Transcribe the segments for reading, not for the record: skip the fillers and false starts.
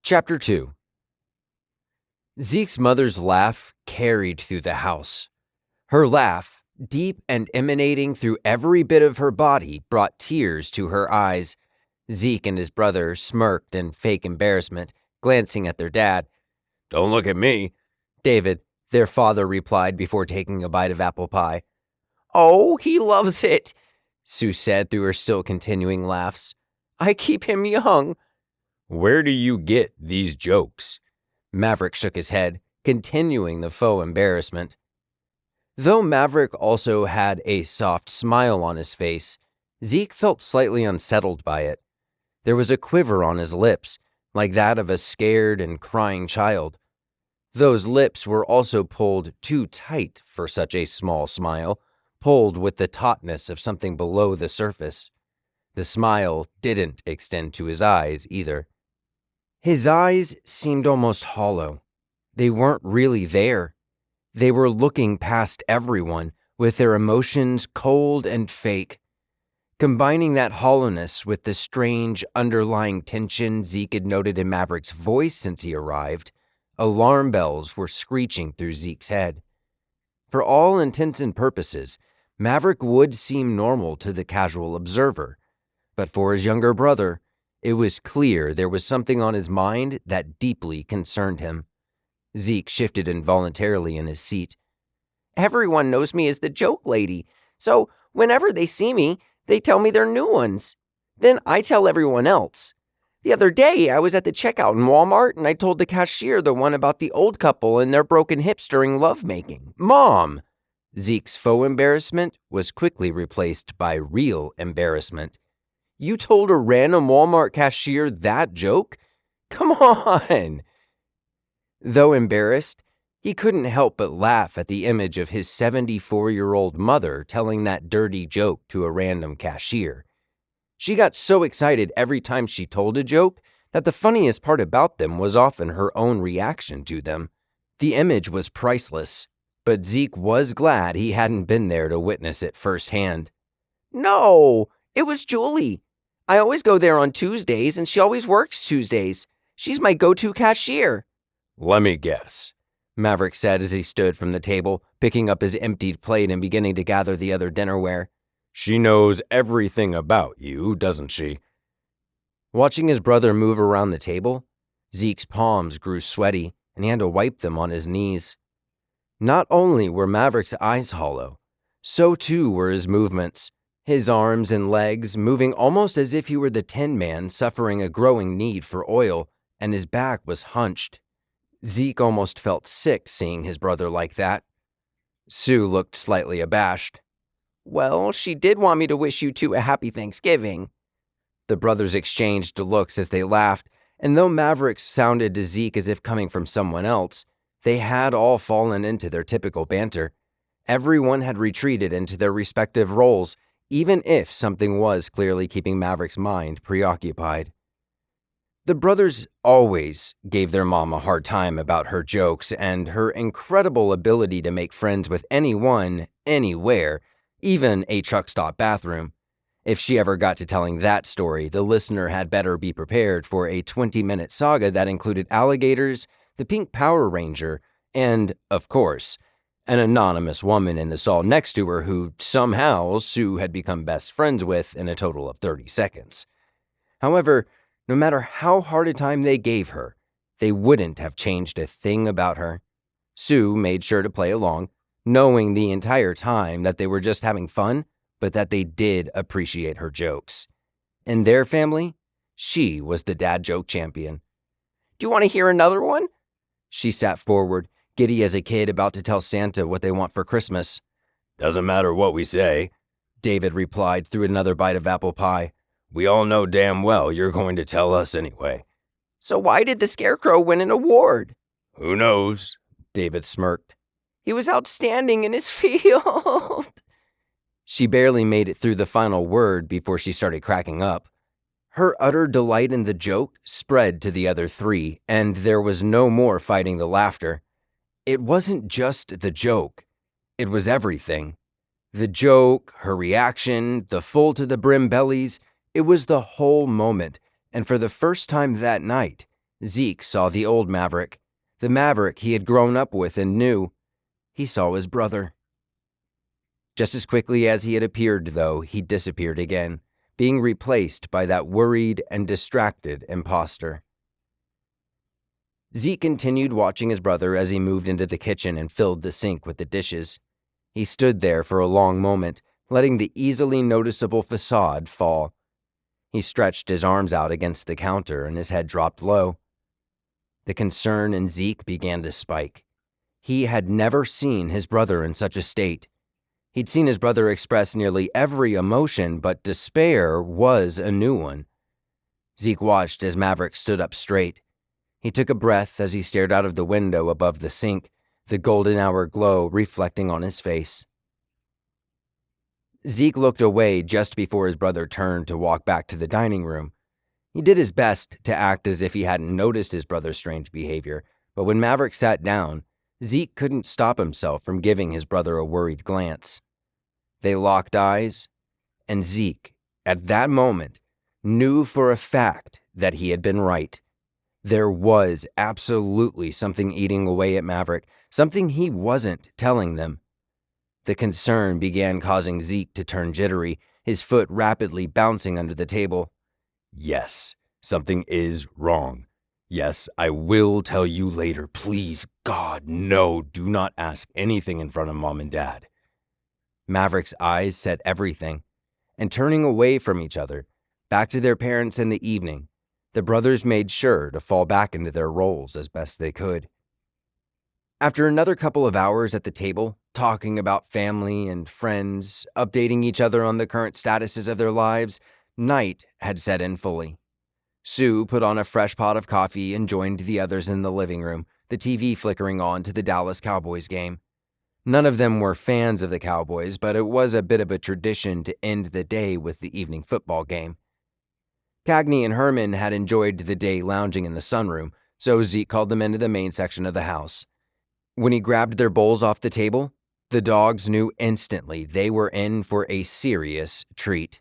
Chapter 2. Zeke's mother's laugh carried through the house. Her laugh, deep and emanating through every bit of her body, brought tears to her eyes. Zeke and his brother smirked in fake embarrassment, glancing at their dad. "Don't look at me," David, their father, replied before taking a bite of apple pie. "Oh, he loves it," Sue said through her still continuing laughs. "I keep him young." "Where do you get these jokes?" Maverick shook his head, continuing the faux embarrassment. Though Maverick also had a soft smile on his face, Zeke felt slightly unsettled by it. There was a quiver on his lips, like that of a scared and crying child. Those lips were also pulled too tight for such a small smile, pulled with the tautness of something below the surface. The smile didn't extend to his eyes either. His eyes seemed almost hollow. They weren't really there. They were looking past everyone, with their emotions cold and fake. Combining that hollowness with the strange underlying tension Zeke had noted in Maverick's voice since he arrived, alarm bells were screeching through Zeke's head. For all intents and purposes, Maverick would seem normal to the casual observer, but for his younger brother, it was clear there was something on his mind that deeply concerned him. Zeke shifted involuntarily in his seat. "Everyone knows me as the joke lady, so whenever they see me, they tell me they're new ones. Then I tell everyone else. The other day, I was at the checkout in Walmart, and I told the cashier the one about the old couple and their broken hips during lovemaking." "Mom!" Zeke's faux embarrassment was quickly replaced by real embarrassment. "You told a random Walmart cashier that joke? Come on!" Though embarrassed, he couldn't help but laugh at the image of his 74-year-old mother telling that dirty joke to a random cashier. She got so excited every time she told a joke that the funniest part about them was often her own reaction to them. The image was priceless, but Zeke was glad he hadn't been there to witness it firsthand. "No, it was Julie. I always go there on Tuesdays, and she always works Tuesdays. She's my go-to cashier." "Let me guess," Maverick said as he stood from the table, picking up his emptied plate and beginning to gather the other dinnerware. "She knows everything about you, doesn't she?" Watching his brother move around the table, Zeke's palms grew sweaty, and he had to wipe them on his knees. Not only were Maverick's eyes hollow, so too were his movements, his arms and legs moving almost as if he were the Tin Man suffering a growing need for oil, and his back was hunched. Zeke almost felt sick seeing his brother like that. Sue looked slightly abashed. "Well, she did want me to wish you two a happy Thanksgiving." The brothers exchanged looks as they laughed, and though Maverick sounded to Zeke as if coming from someone else, they had all fallen into their typical banter. Everyone had retreated into their respective roles, even if something was clearly keeping Maverick's mind preoccupied. The brothers always gave their mom a hard time about her jokes and her incredible ability to make friends with anyone, anywhere, even a truck stop bathroom. If she ever got to telling that story, the listener had better be prepared for a 20-minute saga that included alligators, the pink Power Ranger, and, of course, an anonymous woman in the stall next to her who somehow Sue had become best friends with in a total of 30 seconds. However, no matter how hard a time they gave her, they wouldn't have changed a thing about her. Sue made sure to play along, knowing the entire time that they were just having fun, but that they did appreciate her jokes. In their family, she was the dad joke champion. "Do you want to hear another one?" She sat forward, giddy as a kid about to tell Santa what they want for Christmas. "Doesn't matter what we say," David replied through another bite of apple pie. "We all know damn well you're going to tell us anyway." "So why did the Scarecrow win an award?" "Who knows?" David smirked. "He was outstanding in his field." She barely made it through the final word before she started cracking up. Her utter delight in the joke spread to the other three, and there was no more fighting the laughter. It wasn't just the joke. It was everything. The joke, her reaction, the full-to-the-brim bellies, it was the whole moment, and for the first time that night, Zeke saw the old Maverick, the Maverick he had grown up with and knew. He saw his brother. Just as quickly as he had appeared, though, he disappeared again, being replaced by that worried and distracted imposter. Zeke continued watching his brother as he moved into the kitchen and filled the sink with the dishes. He stood there for a long moment, letting the easily noticeable facade fall. He stretched his arms out against the counter and his head dropped low. The concern in Zeke began to spike. He had never seen his brother in such a state. He'd seen his brother express nearly every emotion, but despair was a new one. Zeke watched as Maverick stood up straight. He took a breath as he stared out of the window above the sink, the golden hour glow reflecting on his face. Zeke looked away just before his brother turned to walk back to the dining room. He did his best to act as if he hadn't noticed his brother's strange behavior, but when Maverick sat down, Zeke couldn't stop himself from giving his brother a worried glance. They locked eyes, and Zeke, at that moment, knew for a fact that he had been right. There was absolutely something eating away at Maverick, something he wasn't telling them. The concern began causing Zeke to turn jittery, his foot rapidly bouncing under the table. Yes, something is wrong. Yes, I will tell you later. Please, God, no, do not ask anything in front of Mom and Dad. Maverick's eyes said everything, and turning away from each other, back to their parents in the evening, the brothers made sure to fall back into their roles as best they could. After another couple of hours at the table, talking about family and friends, updating each other on the current statuses of their lives, night had set in fully. Sue put on a fresh pot of coffee and joined the others in the living room, the TV flickering on to the Dallas Cowboys game. None of them were fans of the Cowboys, but it was a bit of a tradition to end the day with the evening football game. Cagney and Herman had enjoyed the day lounging in the sunroom, so Zeke called them into the main section of the house. When he grabbed their bowls off the table, the dogs knew instantly they were in for a serious treat.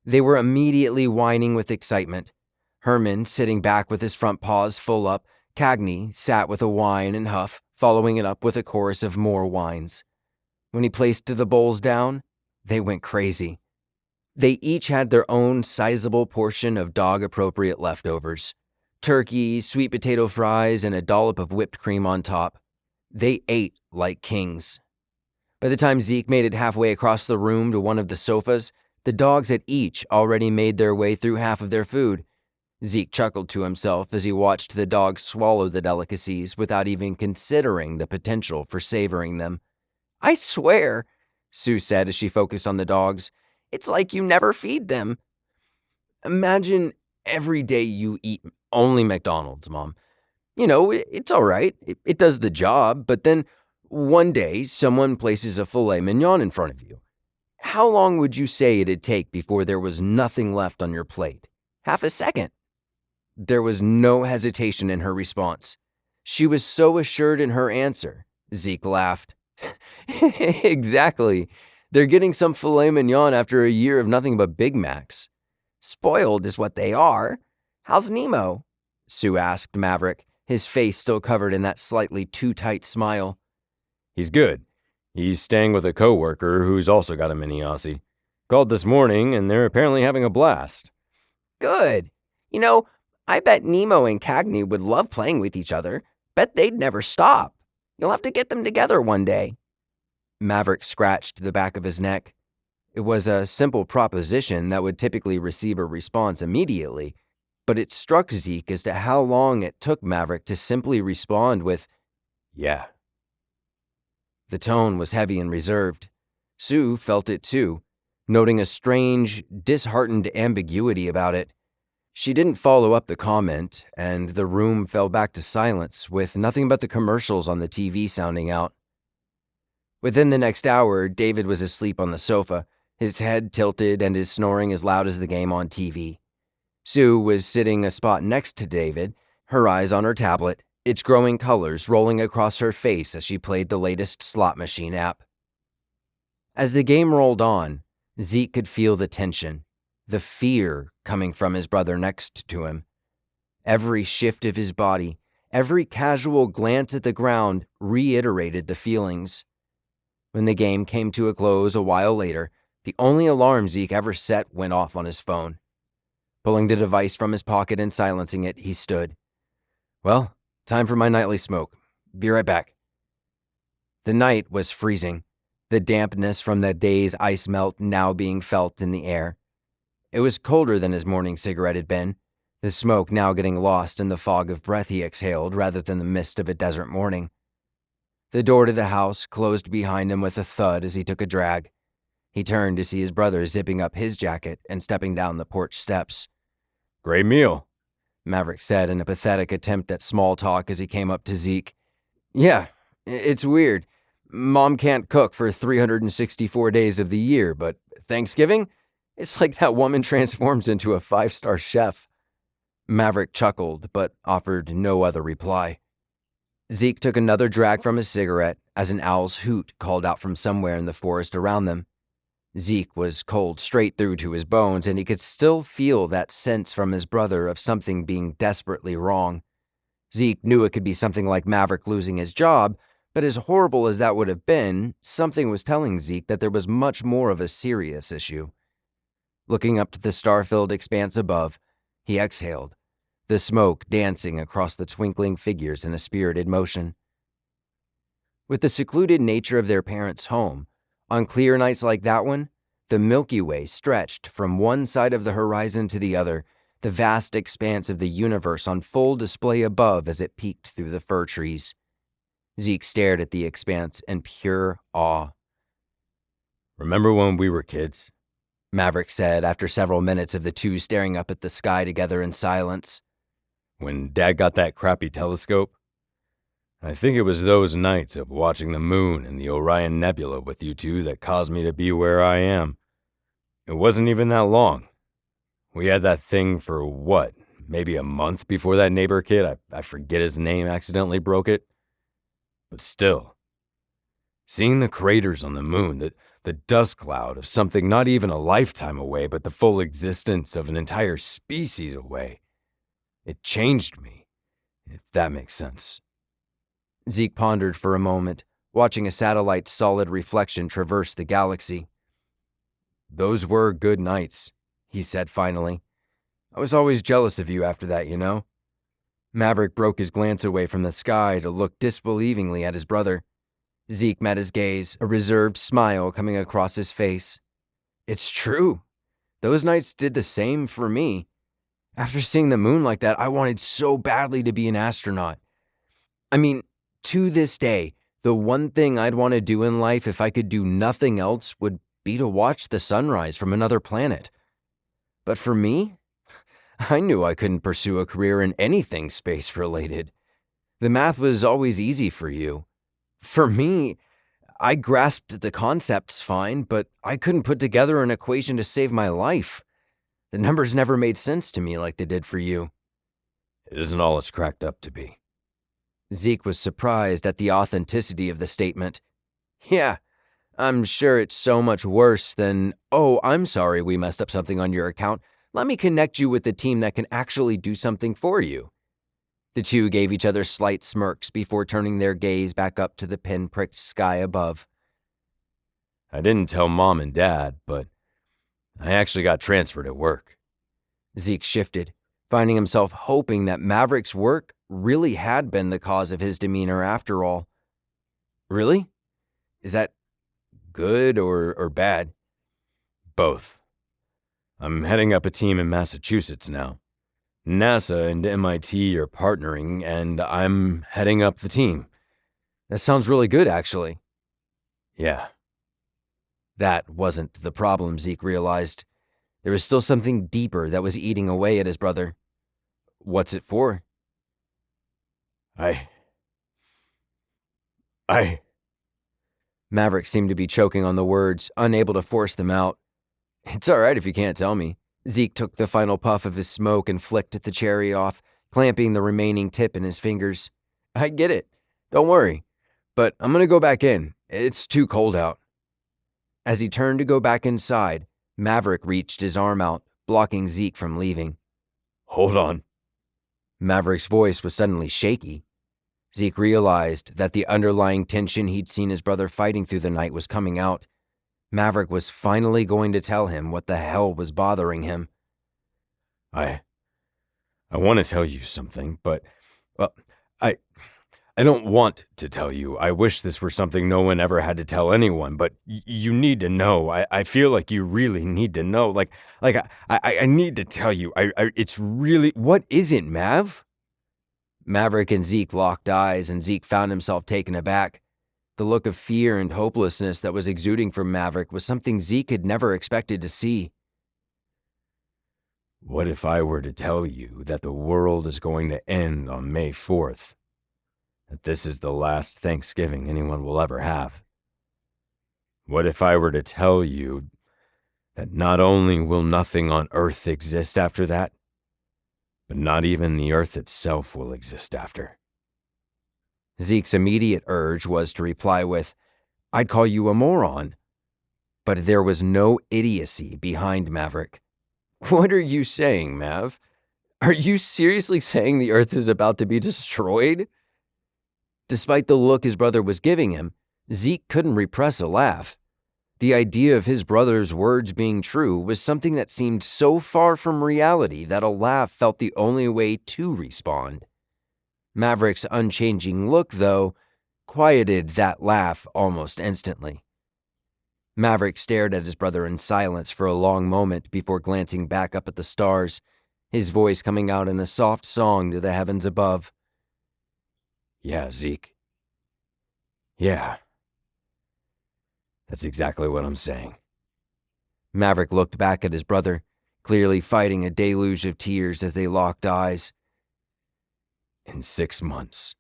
They were immediately whining with excitement. Herman sitting back with his front paws full up, Cagney sat with a whine and huff, following it up with a chorus of more whines. When he placed the bowls down, they went crazy. They each had their own sizable portion of dog-appropriate leftovers. Turkey, sweet potato fries, and a dollop of whipped cream on top. They ate like kings. By the time Zeke made it halfway across the room to one of the sofas, the dogs had each already made their way through half of their food. Zeke chuckled to himself as he watched the dogs swallow the delicacies without even considering the potential for savoring them. I swear, Sue said as she focused on the dogs, it's like you never feed them. Imagine every day you eat only McDonald's, Mom. You know, it's all right. It does the job, but then one day someone places a filet mignon in front of you. How long would you say it'd take before there was nothing left on your plate? Half a second. There was no hesitation in her response. She was so assured in her answer. Zeke laughed. Exactly. They're getting some filet mignon after a year of nothing but Big Macs. Spoiled is what they are. How's Nemo? Sue asked Maverick, his face still covered in that slightly too tight smile. He's good. He's staying with a coworker who's also got a mini Aussie. Called this morning, and they're apparently having a blast. Good. You know, I bet Nemo and Cagney would love playing with each other. Bet they'd never stop. You'll have to get them together one day. Maverick scratched the back of his neck. It was a simple proposition that would typically receive a response immediately, but it struck Zeke as to how long it took Maverick to simply respond with, Yeah. The tone was heavy and reserved. Sue felt it too, noting a strange, disheartened ambiguity about it. She didn't follow up the comment, and the room fell back to silence with nothing but the commercials on the TV sounding out. Within the next hour, David was asleep on the sofa, his head tilted and his snoring as loud as the game on TV. Sue was sitting a spot next to David, her eyes on her tablet, its growing colors rolling across her face as she played the latest slot machine app. As the game rolled on, Zeke could feel the tension, the fear coming from his brother next to him. Every shift of his body, every casual glance at the ground reiterated the feelings. When the game came to a close a while later, the only alarm Zeke ever set went off on his phone. Pulling the device from his pocket and silencing it, he stood. Well, time for my nightly smoke. Be right back. The night was freezing, the dampness from that day's ice melt now being felt in the air. It was colder than his morning cigarette had been, the smoke now getting lost in the fog of breath he exhaled rather than the mist of a desert morning. The door to the house closed behind him with a thud as he took a drag. He turned to see his brother zipping up his jacket and stepping down the porch steps. Great meal, Maverick said in a pathetic attempt at small talk as he came up to Zeke. Yeah, it's weird. Mom can't cook for 364 days of the year, but Thanksgiving? It's like that woman transforms into a 5-star chef. Maverick chuckled, but offered no other reply. Zeke took another drag from his cigarette as an owl's hoot called out from somewhere in the forest around them. Zeke was cold straight through to his bones, and he could still feel that sense from his brother of something being desperately wrong. Zeke knew it could be something like Maverick losing his job, but as horrible as that would have been, something was telling Zeke that there was much more of a serious issue. Looking up to the star-filled expanse above, he exhaled, the smoke dancing across the twinkling figures in a spirited motion. With the secluded nature of their parents' home, on clear nights like that one, the Milky Way stretched from one side of the horizon to the other, the vast expanse of the universe on full display above as it peeked through the fir trees. Zeke stared at the expanse in pure awe. Remember when we were kids? Maverick said after several minutes of the two staring up at the sky together in silence. When Dad got that crappy telescope? I think it was those nights of watching the moon and the Orion Nebula with you two that caused me to be where I am. It wasn't even that long. We had that thing for what, maybe a month before that neighbor kid, I forget his name, accidentally broke it. But still, seeing the craters on the moon, the dust cloud of something not even a lifetime away, but the full existence of an entire species away, it changed me, if that makes sense. Zeke pondered for a moment, watching a satellite's solid reflection traverse the galaxy. Those were good nights, he said finally. I was always jealous of you after that, you know? Maverick broke his glance away from the sky to look disbelievingly at his brother. Zeke met his gaze, a reserved smile coming across his face. It's true. Those nights did the same for me. After seeing the moon like that, I wanted so badly to be an astronaut. I mean, to this day, the one thing I'd want to do in life if I could do nothing else would be to watch the sunrise from another planet. But for me, I knew I couldn't pursue a career in anything space-related. The math was always easy for you. For me, I grasped the concepts fine, but I couldn't put together an equation to save my life. The numbers never made sense to me like they did for you. It isn't all it's cracked up to be. Zeke was surprised at the authenticity of the statement. Yeah, I'm sure it's so much worse than, oh, I'm sorry we messed up something on your account. Let me connect you with the team that can actually do something for you. The two gave each other slight smirks before turning their gaze back up to the pin-pricked sky above. I didn't tell Mom and Dad, but I actually got transferred at work. Zeke shifted, finding himself hoping that Maverick's work really had been the cause of his demeanor after all. Really? Is that good or bad? Both. I'm heading up a team in Massachusetts now. NASA and MIT are partnering, and I'm heading up the team. That sounds really good, actually. Yeah. That wasn't the problem, Zeke realized. There was still something deeper that was eating away at his brother. What's it for? Maverick seemed to be choking on the words, unable to force them out. It's all right if you can't tell me. Zeke took the final puff of his smoke and flicked the cherry off, clamping the remaining tip in his fingers. I get it. Don't worry. But I'm going to go back in. It's too cold out. As he turned to go back inside, Maverick reached his arm out, blocking Zeke from leaving. Hold on. Maverick's voice was suddenly shaky. Zeke realized that the underlying tension he'd seen his brother fighting through the night was coming out. Maverick was finally going to tell him what the hell was bothering him. I want to tell you something, but, well, I don't want to tell you. I wish this were something no one ever had to tell anyone, but you need to know. I feel like you really need to know. I need to tell you. It's really... What is it, Mav? Maverick and Zeke locked eyes, and Zeke found himself taken aback. The look of fear and hopelessness that was exuding from Maverick was something Zeke had never expected to see. What if I were to tell you that the world is going to end on May 4th? That this is the last Thanksgiving anyone will ever have? What if I were to tell you that not only will nothing on Earth exist after that, but not even the Earth itself will exist after? Zeke's immediate urge was to reply with, "I'd call you a moron." But there was no idiocy behind Maverick. "What are you saying, Mav? Are you seriously saying the Earth is about to be destroyed?" Despite the look his brother was giving him, Zeke couldn't repress a laugh. The idea of his brother's words being true was something that seemed so far from reality that a laugh felt the only way to respond. Maverick's unchanging look, though, quieted that laugh almost instantly. Maverick stared at his brother in silence for a long moment before glancing back up at the stars, his voice coming out in a soft song to the heavens above. Yeah, Zeke. Yeah. That's exactly what I'm saying. Maverick looked back at his brother, clearly fighting a deluge of tears as they locked eyes. In 6 months,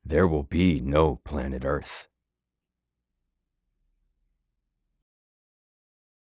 there will be no planet Earth.